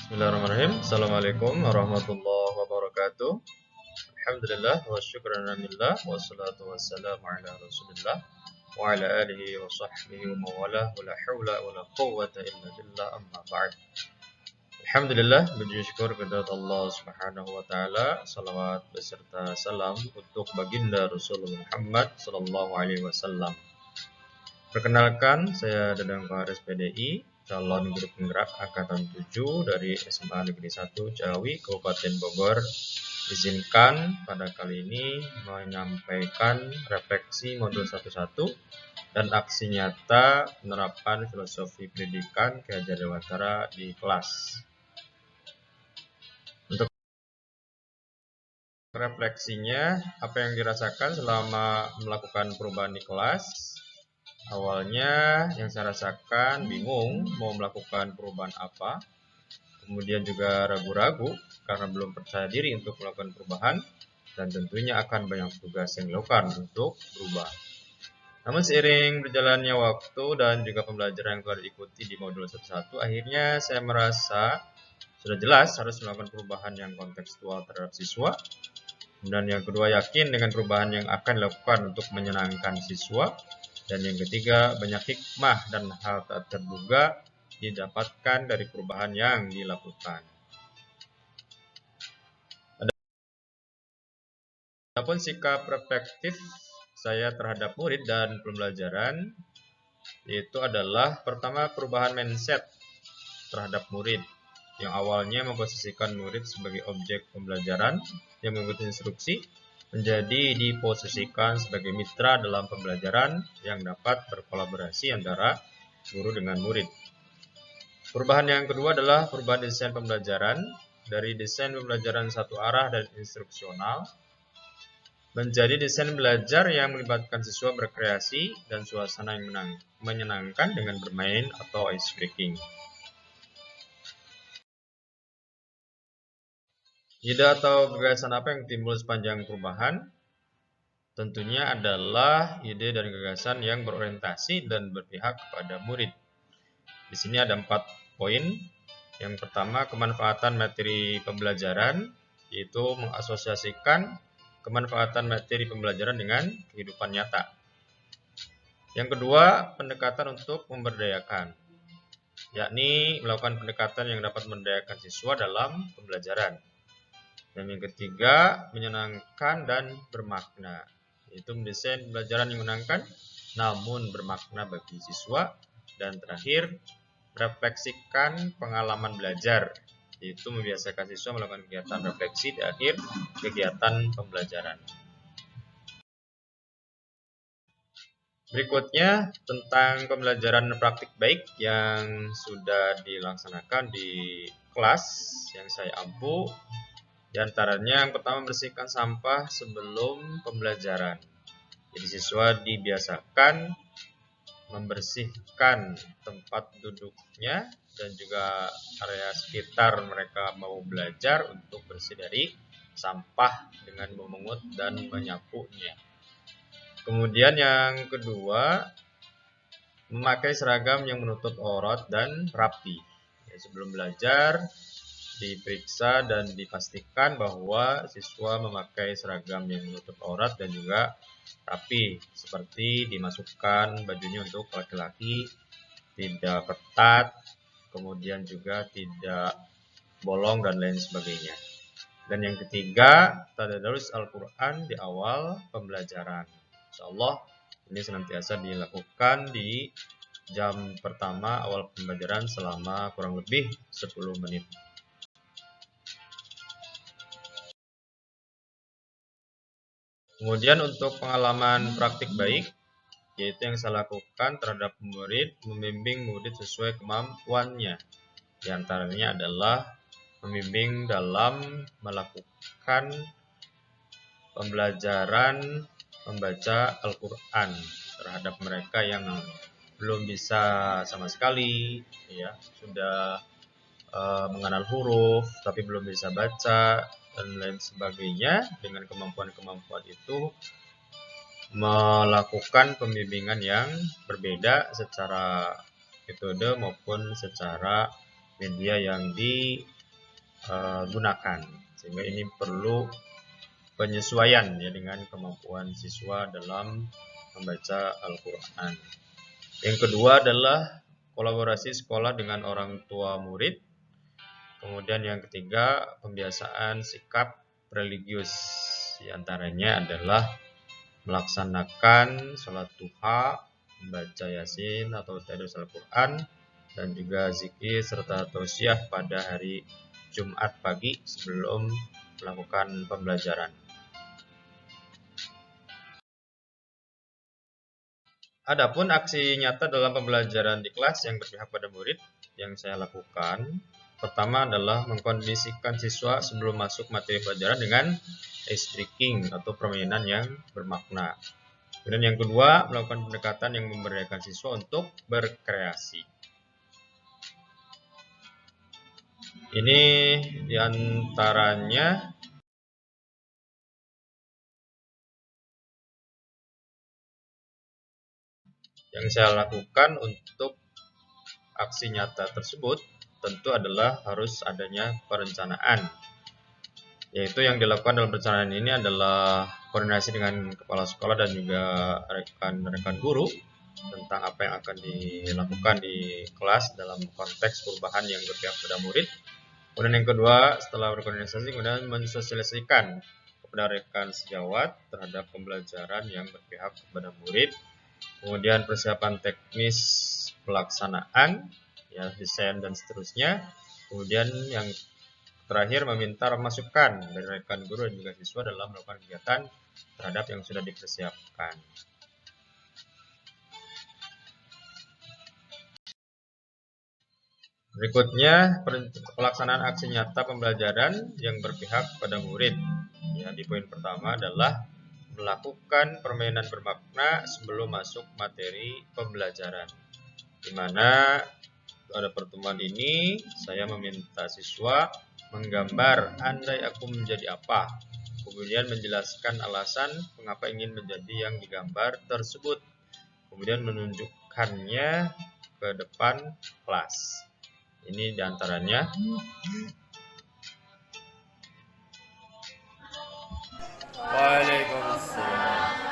Bismillahirrahmanirrahim. Assalamualaikum warahmatullahi wabarakatuh. Alhamdulillah wa syukran lillah wassalatu wassalamu ala Rasulillah wa ala alihi wa sahbihi wa mawala wa la haula wa la quwwata illa billah amma ba'd. Alhamdulillah, puji syukur kepada Allah Subhanahu wa taala, salawat beserta salam untuk baginda Rasulullah Muhammad sallallahu alaihi wasallam. Perkenalkan, saya Dadang Faris PDI, calon guru penggerak angkatan 7 dari SMA Negeri 1 Ciawi, Kabupaten Bogor. Izinkan pada kali ini menyampaikan refleksi modul 11 dan aksi nyata penerapan filosofi pendidikan Ki Hajar Dewantara di kelas. Untuk refleksinya, apa yang dirasakan selama melakukan perubahan di kelas? Awalnya yang saya rasakan bingung mau melakukan perubahan apa, kemudian juga ragu-ragu karena belum percaya diri untuk melakukan perubahan, dan tentunya akan banyak tugas yang dilakukan untuk berubah. Namun seiring berjalannya waktu dan juga pembelajaran yang telah diikuti di modul 11, akhirnya saya merasa sudah jelas harus melakukan perubahan yang kontekstual terhadap siswa. Dan yang kedua, yakin dengan perubahan yang akan dilakukan untuk menyenangkan siswa. Dan yang ketiga, banyak hikmah dan hal tak terduga didapatkan dari perubahan yang dilakukan. Adapun sikap reflektif saya terhadap murid dan pembelajaran, yaitu adalah pertama, perubahan mindset terhadap murid, yang awalnya memposisikan murid sebagai objek pembelajaran yang mengikuti instruksi, menjadi diposisikan sebagai mitra dalam pembelajaran yang dapat berkolaborasi antara guru dengan murid. Perubahan yang kedua adalah perubahan desain pembelajaran dari desain pembelajaran satu arah dan instruksional menjadi desain belajar yang melibatkan siswa berkreasi dan suasana yang menyenangkan dengan bermain atau ice breaking. Ide atau gagasan apa yang timbul sepanjang perubahan? Tentunya adalah ide dan gagasan yang berorientasi dan berpihak kepada murid. Di sini ada 4 poin. Yang pertama, kemanfaatan materi pembelajaran, yaitu mengasosiasikan kemanfaatan materi pembelajaran dengan kehidupan nyata. Yang kedua, pendekatan untuk memberdayakan, yakni melakukan pendekatan yang dapat memberdayakan siswa dalam pembelajaran. Dan yang ketiga, menyenangkan dan bermakna, yaitu mendesain pembelajaran yang menyenangkan namun bermakna bagi siswa. Dan terakhir, refleksikan pengalaman belajar, yaitu membiasakan siswa melakukan kegiatan refleksi di akhir kegiatan pembelajaran. Berikutnya tentang pembelajaran praktik baik yang sudah dilaksanakan di kelas yang saya ampu. Di antaranya yang pertama, bersihkan sampah sebelum pembelajaran. Jadi siswa dibiasakan membersihkan tempat duduknya dan juga area sekitar mereka mau belajar untuk bersih dari sampah dengan memungut dan menyapunya. Kemudian yang kedua, memakai seragam yang menutup aurat dan rapi. Sebelum belajar, diperiksa dan dipastikan bahwa siswa memakai seragam yang menutup aurat dan juga rapi, seperti dimasukkan bajunya untuk laki-laki tidak ketat, kemudian juga tidak bolong dan lain sebagainya. Dan yang ketiga, tadarus Al-Quran di awal pembelajaran. Insyaallah ini senantiasa dilakukan di jam pertama awal pembelajaran selama kurang lebih 10 menit. Kemudian untuk pengalaman praktik baik, yaitu yang saya lakukan terhadap murid, membimbing murid sesuai kemampuannya. Di antaranya adalah membimbing dalam melakukan pembelajaran membaca Al-Quran terhadap mereka yang belum bisa sama sekali, ya, sudah mengenal huruf tapi belum bisa baca dan lain sebagainya. Dengan kemampuan-kemampuan itu melakukan pembimbingan yang berbeda secara metode maupun secara media yang gunakan, sehingga ini perlu penyesuaian ya dengan kemampuan siswa dalam membaca Al-Quran. Yang kedua adalah kolaborasi sekolah dengan orang tua murid. Kemudian yang ketiga, pembiasaan sikap religius. Di antaranya adalah melaksanakan sholat duha, membaca yasin atau tadarus Al-Quran, dan juga zikir serta tausiah pada hari Jumat pagi sebelum melakukan pembelajaran. Adapun aksi nyata dalam pembelajaran di kelas yang berpihak pada murid yang saya lakukan, pertama adalah mengkondisikan siswa sebelum masuk materi pelajaran dengan ice breaking atau permainan yang bermakna. Kemudian yang kedua, melakukan pendekatan yang memberdayakan siswa untuk berkreasi. Ini diantaranya yang saya lakukan untuk aksi nyata tersebut tentu adalah harus adanya perencanaan. Yaitu yang dilakukan dalam perencanaan ini adalah koordinasi dengan kepala sekolah dan juga rekan-rekan guru tentang apa yang akan dilakukan di kelas dalam konteks perubahan yang berpihak pada murid. Kemudian yang kedua, setelah berkoordinasi, kemudian mensosialisasikan kepada rekan sejawat terhadap pembelajaran yang berpihak kepada murid. Kemudian persiapan teknis pelaksanaan, ya, desain dan seterusnya. Kemudian yang terakhir meminta masukan dari rekan guru dan juga siswa dalam melakukan kegiatan terhadap yang sudah dipersiapkan. Berikutnya, pelaksanaan aksi nyata pembelajaran yang berpihak pada murid. Ya, di poin pertama adalah melakukan permainan bermakna sebelum masuk materi pembelajaran. Di mana pada pertemuan ini saya meminta siswa menggambar andai aku menjadi apa, kemudian menjelaskan alasan mengapa ingin menjadi yang digambar tersebut, kemudian menunjukkannya ke depan kelas. Ini diantaranya. Waalaikumsalam.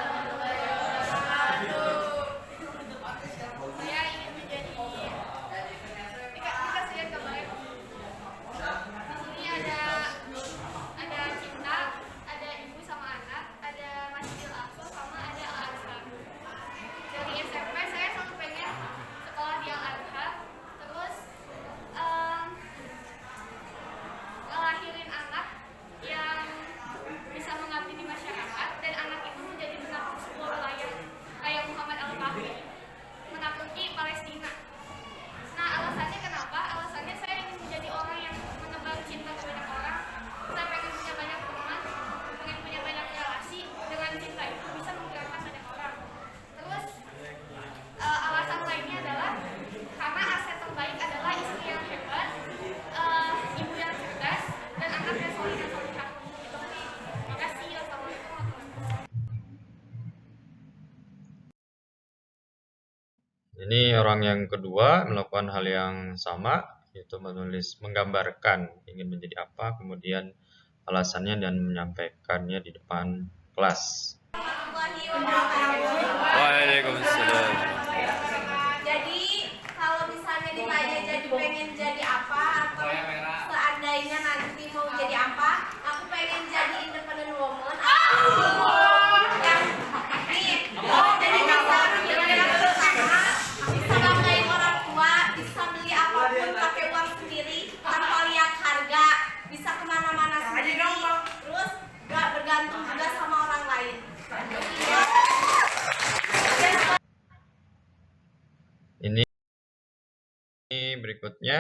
Ini orang yang kedua melakukan hal yang sama, yaitu menggambarkan ingin menjadi apa, kemudian alasannya dan menyampaikannya di depan kelas. Waalaikumsalam. Jadi kalau misalnya ditanya jadi pengen jadi apa atau seandainya nanti mau jadi apa, aku pengen jadi independent woman. Jadi bisa banggain orang tua, bisa beli apapun pakai uang sendiri tanpa lihat harga, bisa kemana-mana sendiri, terus gak bergantung juga sama orang lain. Ini berikutnya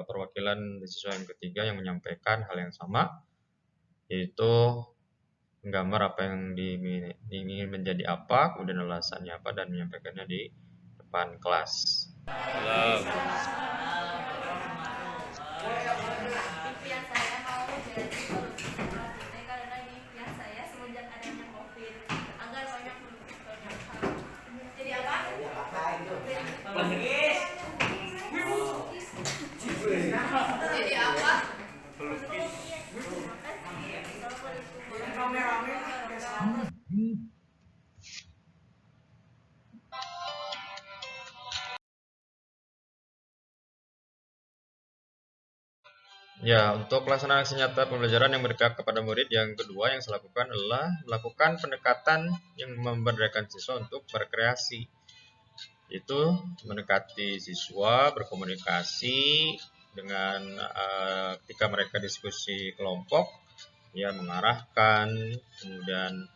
perwakilan siswa yang ketiga yang menyampaikan hal yang sama, yaitu menggambar apa yang ingin menjadi apa, kemudian alasannya apa, dan menyampaikannya di depan kelas. Impian saya mau jadi karena impian saya semenjak adanya COVID agar banyak jadi apa? Jadi apa? Ya, untuk pelaksanaan aksi nyata pembelajaran yang berpihak kepada murid, yang kedua yang saya lakukan adalah melakukan pendekatan yang memberdayakan siswa untuk berkreasi. Itu mendekati siswa, berkomunikasi dengan ketika mereka diskusi kelompok, ya mengarahkan, kemudian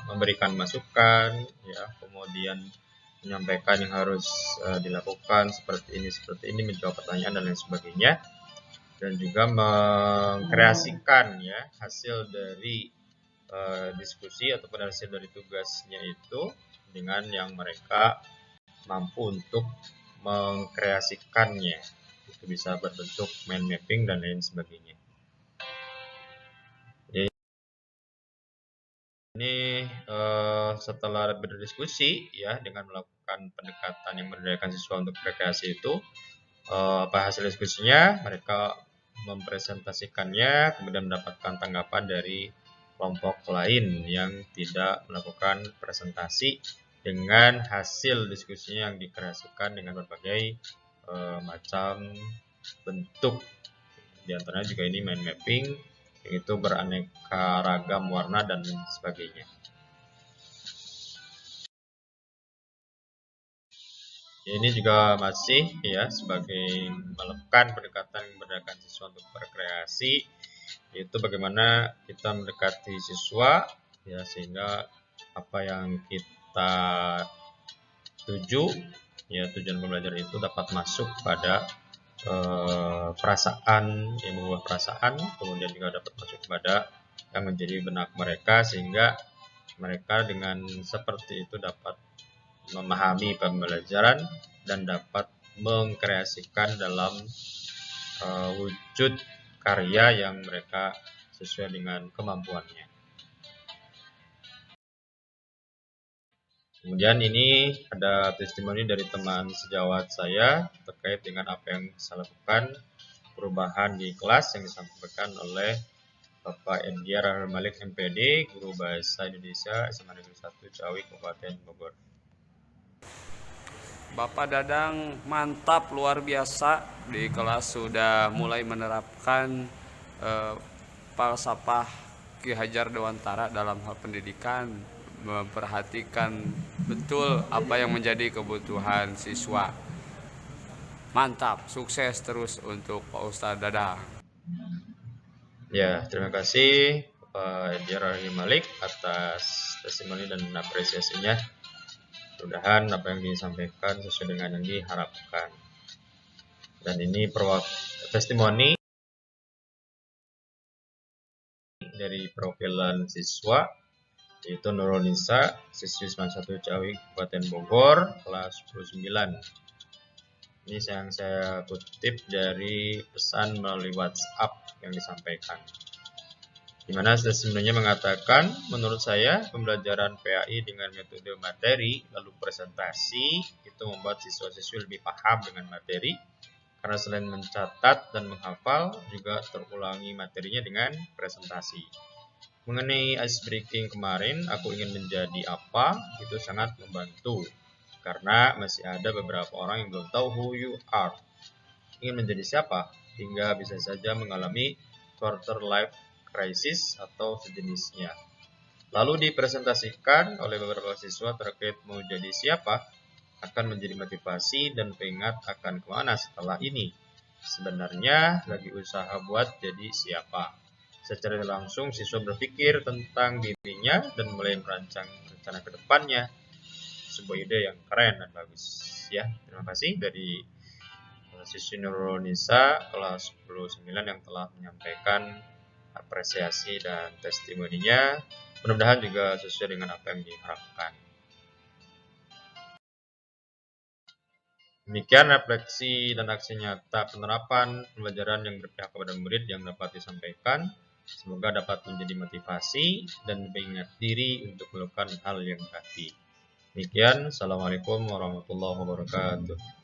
memberikan masukan, ya, kemudian menyampaikan yang harus dilakukan seperti ini, menjawab pertanyaan dan lain sebagainya, dan juga mengkreasikan ya hasil dari diskusi ataupun hasil dari tugasnya itu dengan yang mereka mampu untuk mengkreasikannya. Itu bisa berbentuk mind mapping dan lain sebagainya. Ini setelah berdiskusi ya dengan melakukan pendekatan yang memberdayakan siswa untuk berkreasi itu, apa hasil diskusinya? Mereka mempresentasikannya, kemudian mendapatkan tanggapan dari kelompok lain yang tidak melakukan presentasi dengan hasil diskusinya yang dikreasikan dengan berbagai macam bentuk. Di antaranya juga ini mind mapping, yaitu beraneka ragam warna dan sebagainya. Ini juga masih ya sebagai melakukan pendekatan memberdayakan siswa untuk berkreasi, yaitu bagaimana kita mendekati siswa ya sehingga apa yang kita tuju ya tujuan pembelajaran itu dapat masuk pada perasaan, yang membuat perasaan, kemudian juga dapat masuk pada yang menjadi benak mereka sehingga mereka dengan seperti itu dapat memahami pembelajaran dan dapat mengkreasikan dalam wujud karya yang mereka sesuai dengan kemampuannya. Kemudian ini ada testimoni dari teman sejawat saya terkait dengan apa yang saya lakukan, perubahan di kelas yang disampaikan oleh Bapak Edgar Malik MPD, Guru Bahasa Indonesia SMA Negeri 1 Ciawi, Kabupaten Bogor. Bapak Dadang mantap, luar biasa. Di kelas sudah mulai menerapkan falsafah Ki Hajar Dewantara dalam hal pendidikan, memperhatikan betul apa yang menjadi kebutuhan siswa. Mantap, sukses terus untuk Pak Ustadz Dadang. Ya, terima kasih Pak Edgar Malik atas testimoni dan apresiasinya. Mudah-mudahan apa yang disampaikan sesuai dengan yang diharapkan. Dan ini testimoni dari perwakilan siswa, yaitu Nurul Nisa, siswi 91 Ciawi, Kabupaten Bogor, kelas 19. Ini yang saya kutip dari pesan melalui WhatsApp yang disampaikan. Di mana testimoninya mengatakan, menurut saya pembelajaran PAI dengan metode materi lalu presentasi itu membuat siswa-siswi lebih paham dengan materi, karena selain mencatat dan menghafal juga terulangi materinya dengan presentasi. Mengenai ice breaking kemarin, aku ingin menjadi apa, itu sangat membantu karena masih ada beberapa orang yang belum tahu who you are, ingin menjadi siapa, hingga bisa saja mengalami quarter life crisis atau sejenisnya. Lalu dipresentasikan oleh beberapa siswa terkait mau jadi siapa, akan menjadi motivasi dan pengingat akan kemana setelah ini. Sebenarnya lagi usaha buat jadi siapa. Secara langsung siswa berpikir tentang dirinya dan mulai merancang rencana ke depannya. Sebuah ide yang keren dan bagus. Ya, terima kasih dari siswi Nurul Nisa kelas 19 yang telah menyampaikan apresiasi dan testimoninya. Mudah-mudahan juga sesuai dengan apa yang diharapkan. Demikian refleksi dan aksi nyata penerapan pembelajaran yang berpihak kepada murid yang dapat disampaikan. Semoga dapat menjadi motivasi dan mengingat diri untuk melakukan hal yang berarti. Demikian, Assalamualaikum warahmatullahi wabarakatuh.